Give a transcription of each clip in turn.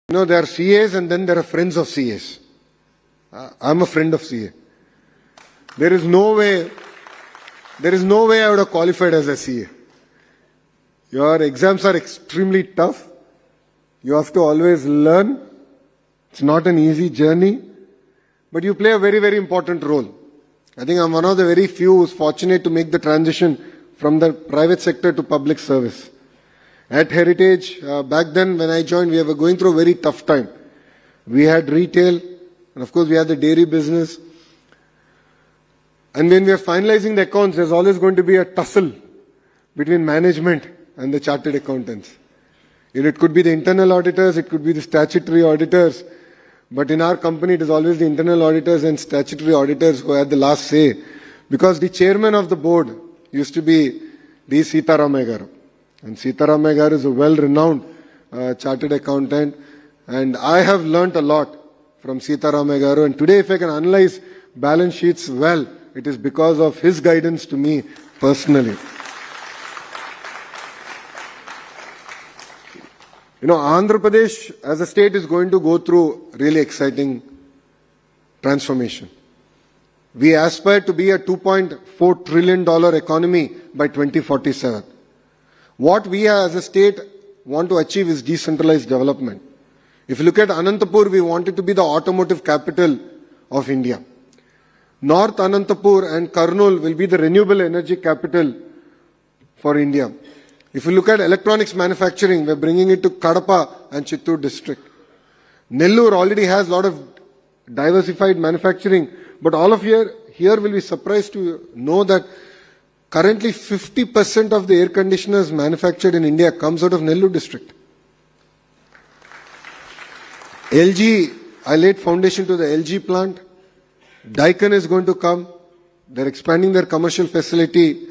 There are CAs and then there are friends of CAs. I'm a friend of CA. There is no way I would have qualified as a CA. Your exams are extremely tough. You have to always learn. It's not an easy journey, but you play a very, very important role. I think I'm one of the very few who's fortunate to make the transition from the private sector to public service. At Heritage, back then when I joined, we were going through a very tough time. We had retail, and of course we had the dairy business. And when we are finalizing the accounts, there's always going to be a tussle between management and the chartered accountants. It could be the internal auditors, it could be the statutory auditors. But in our company, it is always the internal auditors and statutory auditors who had the last say. Because the chairman of the board used to be D. Sitaramaya Garu. And Sitaramaya Garu is a well-renowned chartered accountant. And I have learnt a lot from Sitaramaya Garu. And today, if I can analyze balance sheets well, it is because of his guidance to me personally. Andhra Pradesh as a state is going to go through really exciting transformation. We aspire to be a $2.4 trillion economy by 2047. What we as a state want to achieve is decentralized development. If you look at Anantapur, we want it to be the automotive capital of India. North Anantapur and Kurnool will be the renewable energy capital for India. If you look at electronics manufacturing, we're bringing it to Kadapa and Chittoor district. Nellore already has a lot of diversified manufacturing, but all of here will be surprised to know that currently 50% of the air conditioners manufactured in India comes out of Nellore district. LG, I laid foundation to the LG plant. Daikin is going to come. They're expanding their commercial facility.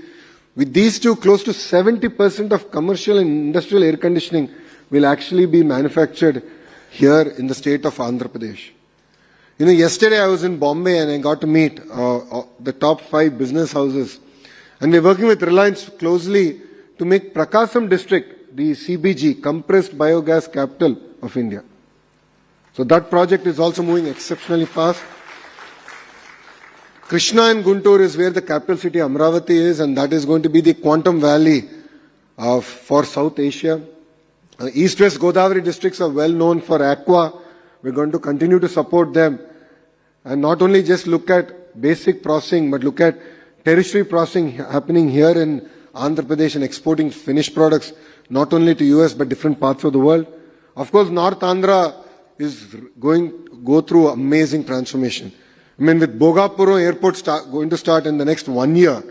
With these two, close to 70% of commercial and industrial air conditioning will actually be manufactured here in the state of Andhra Pradesh. Yesterday I was in Bombay and I got to meet the top 5 business houses. And we're working with Reliance closely to make Prakasam district the CBG, compressed biogas capital of India. So that project is also moving exceptionally fast. Krishna and Guntur is where the capital city Amravati is, and that is going to be the quantum valley for South Asia. East-West Godavari districts are well known for aqua. We're going to continue to support them. And not only just look at basic processing, but look at tertiary processing happening here in Andhra Pradesh and exporting finished products, not only to US, but different parts of the world. Of course, North Andhra is going to go through amazing transformation. With Bogapur airport going to start in the next 1 year,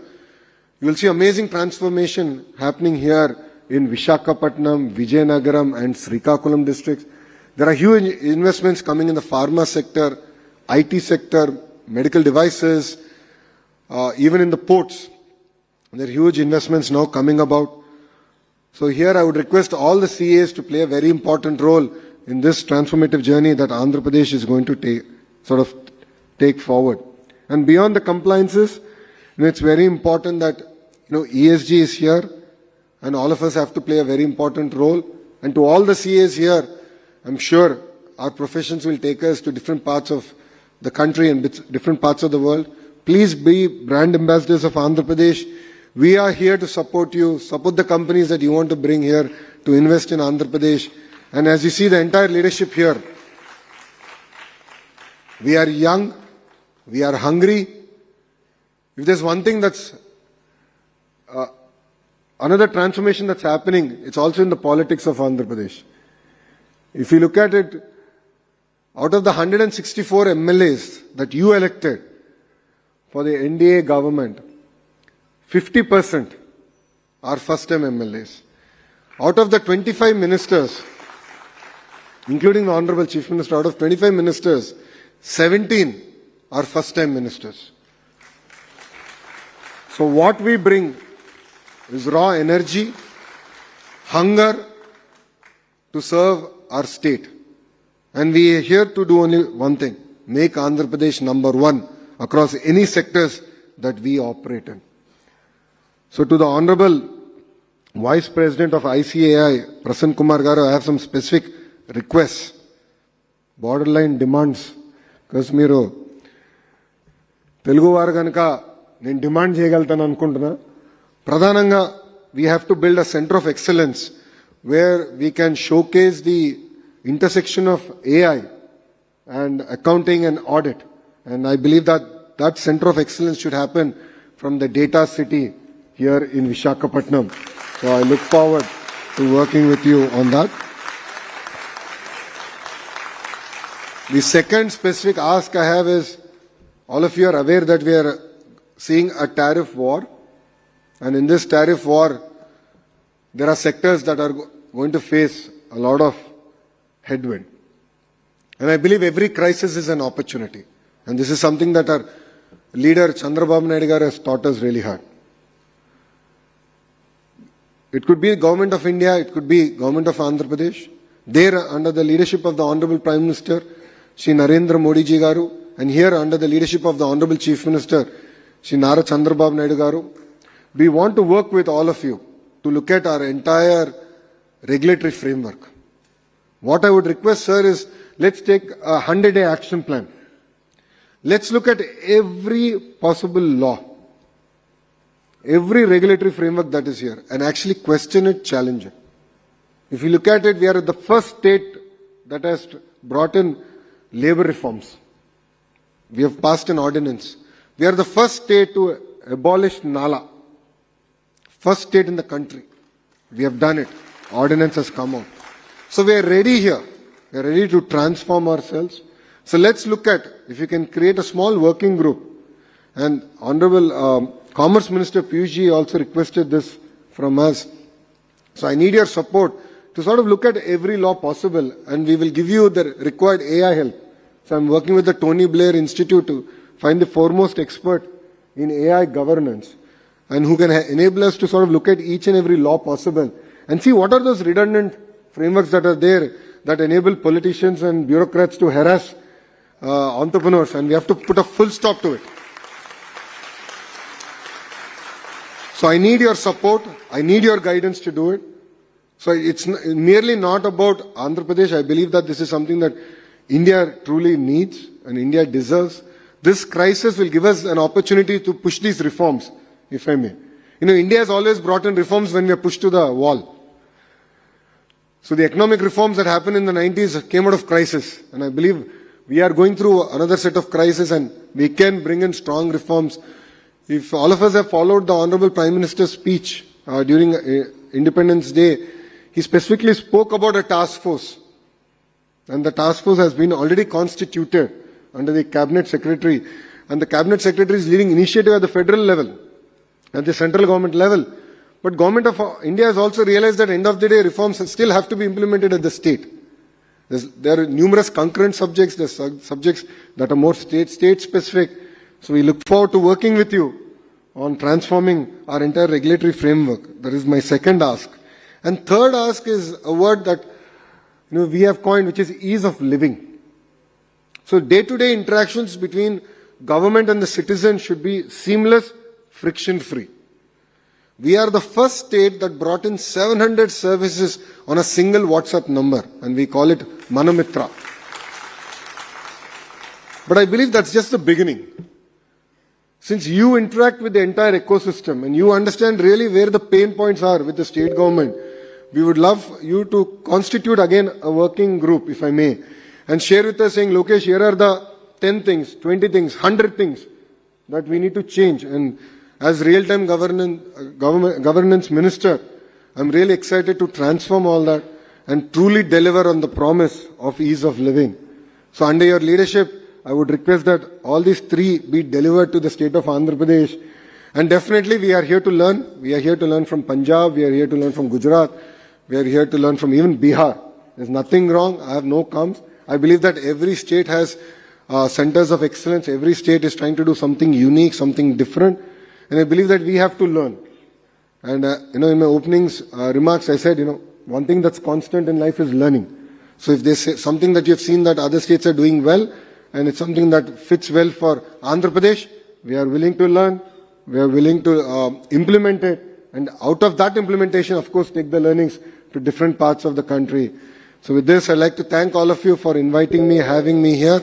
you will see amazing transformation happening here in Vishakhapatnam, Vijayanagaram and Srikakulam districts. There are huge investments coming in the pharma sector, IT sector, medical devices, even in the ports. There are huge investments now coming about. So here I would request all the CAs to play a very important role in this transformative journey that Andhra Pradesh is going to take forward. And beyond the compliances, it's very important that ESG is here and all of us have to play a very important role. And to all the CAs here, I'm sure our professions will take us to different parts of the country and different parts of the world. Please be brand ambassadors of Andhra Pradesh. We are here to support you, support the companies that you want to bring here to invest in Andhra Pradesh. And as you see the entire leadership here, we are young, we are hungry. If there's one thing that's another transformation that's happening, it's also in the politics of Andhra Pradesh. If you look at it, out of the 164 MLAs that you elected for the NDA government, 50% are first-time MLAs. Out of the 25 ministers, including the Honorable Chief Minister, out of 25 ministers, 17 are first-time ministers. So what we bring is raw energy, hunger to serve our state. And we are here to do only one thing, make Andhra Pradesh number 1 across any sectors that we operate in. So to the Honorable Vice President of ICAI, Prasanna Kumar Garu, I have some specific requests. borderline demands. Because మీరు తెలుగు వారు కనుక నేను demand చేయగలుగుతాను అనుకుంటున్నా. ప్రధానంగా we have to build a center of excellence where we can showcase the intersection of AI and accounting and audit. And I believe that that center of excellence should happen from the data city here in Visakhapatnam. So I look forward to working with you on that. The second specific ask I have is, all of you are aware that we are seeing a tariff war. And in this tariff war, there are sectors that are going to face a lot of headwind. And I believe every crisis is an opportunity. And this is something that our leader Chandrababu Naidu garu has taught us really hard. It could be Government of India, it could be Government of Andhra Pradesh. There, under the leadership of the Honorable Prime Minister, Shri Narendra Modi ji garu, and here under the leadership of the Honorable Chief Minister, Shri Nara Chandrababu Naidu garu, we want to work with all of you to look at our entire regulatory framework. What I would request, sir, is let's take a 100-day action plan. Let's look at every possible law, every regulatory framework that is here, and actually question it, challenge it. If you look at it, we are the first state that has brought in labor reforms. We have passed an ordinance. We are the first state to abolish Nala. First state in the country. We have done it. Ordinance has come out. So we are ready here. We are ready to transform ourselves. So let's look at if you can create a small working group. And Honorable Commerce Minister Piyush ji also requested this from us. So I need your support to sort of look at every law possible, and we will give you the required AI help. So I'm working with the Tony Blair Institute to find the foremost expert in AI governance, and who can enable us to sort of look at each and every law possible and see what are those redundant frameworks that are there that enable politicians and bureaucrats to harass entrepreneurs, and we have to put a full stop to it. So I need your support, I need your guidance to do it. So it's merely not about Andhra Pradesh. I believe that this is something that India truly needs and India deserves. This crisis will give us an opportunity to push these reforms, if I may. You know, India has always brought in reforms when we are pushed to the wall. So the economic reforms that happened in the 90s came out of crisis. And I believe we are going through another set of crisis, and we can bring in strong reforms. If all of us have followed the Honorable Prime Minister's speech during Independence Day, he specifically spoke about a task force. And the task force has been already constituted under the Cabinet Secretary. And the Cabinet Secretary is leading initiative at the federal level, at the central government level. But Government of India has also realized that end of the day reforms still have to be implemented at the state. There are numerous concurrent subjects, there's subjects that are more state specific. So we look forward to working with you on transforming our entire regulatory framework. That is my second ask. And third ask is a word that we have coined, which is ease of living. So day-to-day interactions between government and the citizen should be seamless, friction-free. We are the first state that brought in 700 services on a single WhatsApp number, and we call it Manamitra. But I believe that's just the beginning. Since you interact with the entire ecosystem and you understand really where the pain points are with the state government, we would love you to constitute again a working group, if I may, and share with us saying, Lokesh, here are the 10 things, 20 things, 100 things that we need to change. And as real-time governance minister, I'm really excited to transform all that and truly deliver on the promise of ease of living. So under your leadership, I would request that all these three be delivered to the state of Andhra Pradesh. And definitely we are here to learn. We are here to learn from Punjab. We are here to learn from Gujarat. We are here to learn from even Bihar. There's nothing wrong. I have no qualms. I believe that every state has centers of excellence. Every state is trying to do something unique, something different. And I believe that we have to learn. And, in my openings remarks, I said, one thing that's constant in life is learning. So if there's something that you've seen that other states are doing well, and it's something that fits well for Andhra Pradesh, we are willing to learn, we are willing to implement it, and out of that implementation, of course, take the learnings to different parts of the country. So with this, I'd like to thank all of you for inviting me, having me here.